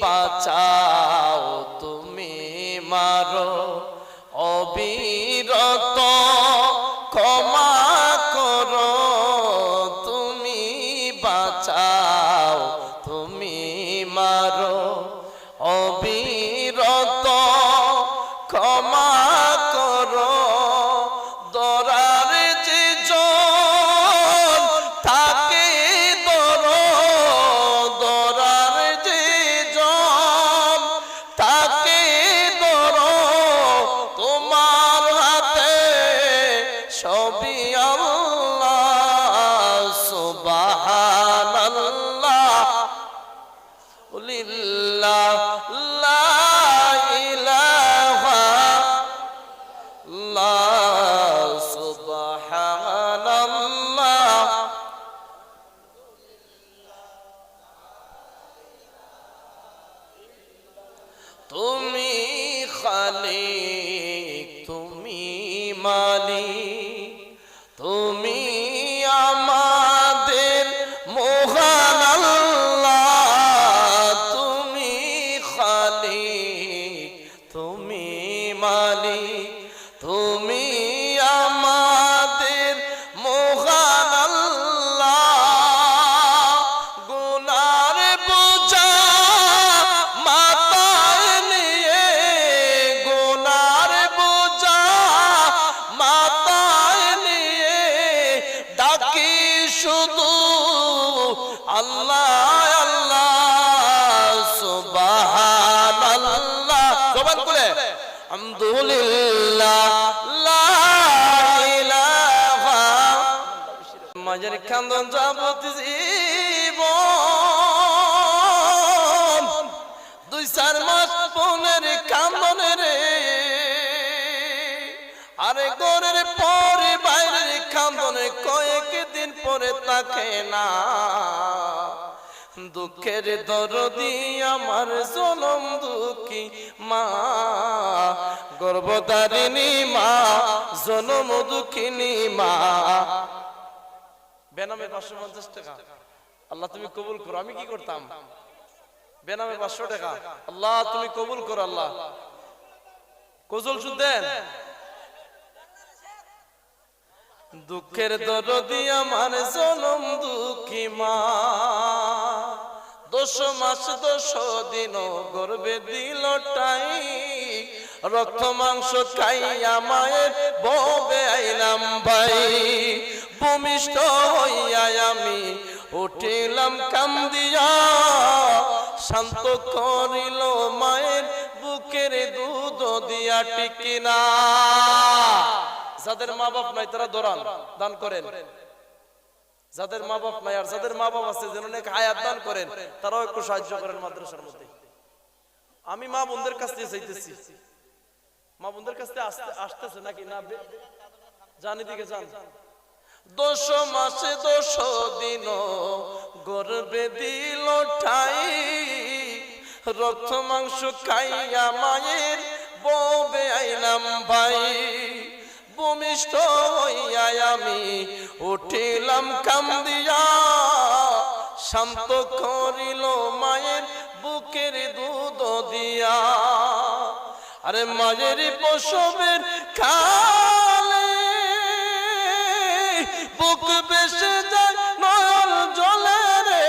বাঁচাও তুমি মারো অবিরত ক্ষমা করো তুমি বাঁচাও তুমি মারো অবিরত ক্ষমা করো দরার যে জন তাকে ধরো দরার যে জন তাকে ধরো তোমার হাতে সবই আল্লাহ সুবহানাল্লাহ লিল্লাহ লা ইলাহা ইল্লাল্লাহ সুবহানাল্লাহ তুমি খালিক তুমি মালিক তুমি আমাদের মহান আল্লাহ তুমি খালিক তুমি মালিক তুমি আমাদের মহান আল্লাহ গুনার বোঝা মাথায় নিয়ে গুনার বোঝা মাথায় নিয়ে ডাকি শুধু আল্লাহ আল্লাহ সুবহানাল্লাহ জবান খুলে আলহামদুলিল্লাহ লা ইলাহা মাঝের কান্দন যাবত জীবন 2-4 মাস বোনের কান্দনে রে আরে ঘরের পরে বাইরের কান্দনে কয়েকদিন পরে তাকে না দুঃখের দরদি আমার জনম দুঃখী মা গর্ভধারিণী মা জনম দুঃখিনী মা বেনামে 550 টাকা আল্লাহ তুমি কবুল করো আমি কি করতাম বেনামে 500 টাকা আল্লাহ তুমি কবুল করো আল্লাহ কজল শুনতেন দুঃখের দরদি আমার জনম দুঃখী মা 10 মাস 10 দিন গর্ভে দিল টাই রক্ত মাংস খাইয়া মায়ের ববে আইলাম ভাই ভূমিষ্ঠ হইয়া আমি উঠিলাম কান্দিয়া শান্ত করিল মায়ের বুকের দুধ দিয়া টিকিনা যাদের মা বাপ নাই তারা দৌড়ান দান করেন যাদের মা বাপ নাই আর যাদের মা বাপ আছে যেন অনেক হায়াত দান করেন তারাও একটু সাহায্য করেন মাদ্রাসার মধ্যে আমি মা বোনদের কাছ থেকে চাইতেছি মা বোনদের কাছ থেকে আসতেছে নাকি না জানি দিকে যান 10 মাসে 10 দিন গর্ভে দিল ঠাই রক্ত মাংস খাইয়া মায়ের ববে আইলাম ভাই ভূমিষ্ঠ হইয়া আমি উঠিলাম কান্দিয়া শান্ত করিল মায়ের বুকের দুধ দিয়া আরে মায়ের প্রসবের কালে বুক বেসে যায় নয়ন জলে রে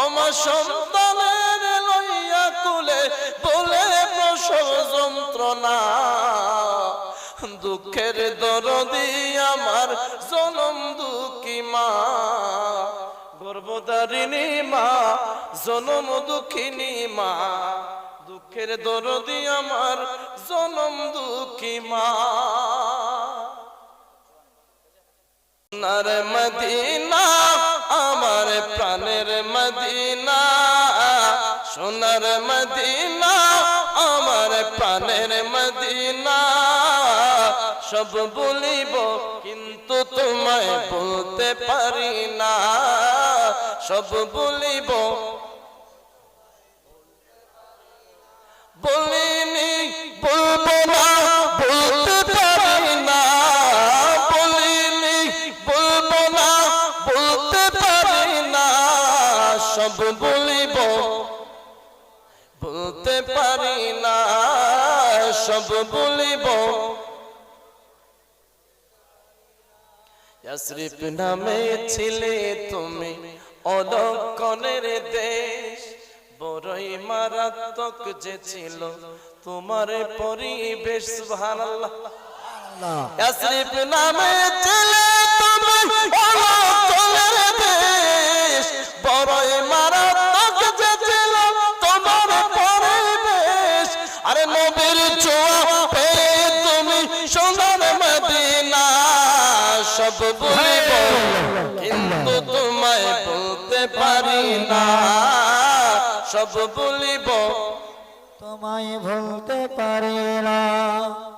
আমার সন্তানের লইয়া কুলে বলে প্রসব যন্ত্রণা দুঃখের দরদি আমার জনম দুঃখী মা গর্ভধারিণী মা জনম দুঃখিনী মা দুঃখের দরদি আমার জনম দুঃখী মা সোনার মদিনা আমার প্রাণের মদিনা সোনার মদিনা আমার প্রাণের মদিনা সব বলিব কিন্তু তোমায় বলতে পারি না সব বলিব বলিনি বলবো না বলতে পারি না বলিনি বলবো না বলতে পারি না সব বলিব বলতে পারি না সব বলিব ইয়াসরিব নামে ছিলে তুমি অলক্ষণের দেশ বড়ই মারাত্মক যে ছিল তোমার পরিবেশ সুবহানাল্লাহ ইয়াসরিব নামে ছিলে তুমি অলক্ষণের দেশ বড়ই মারাত্মক যে ছিল তোমার পরিবেশ আরে নবীর ছোঁয়া পেয়ে তুমি সোনার মদিনা সব বলিব কিন্তু তোমায় বলতে পারি না সব বলিব তোমায় ভুলতে পারি না।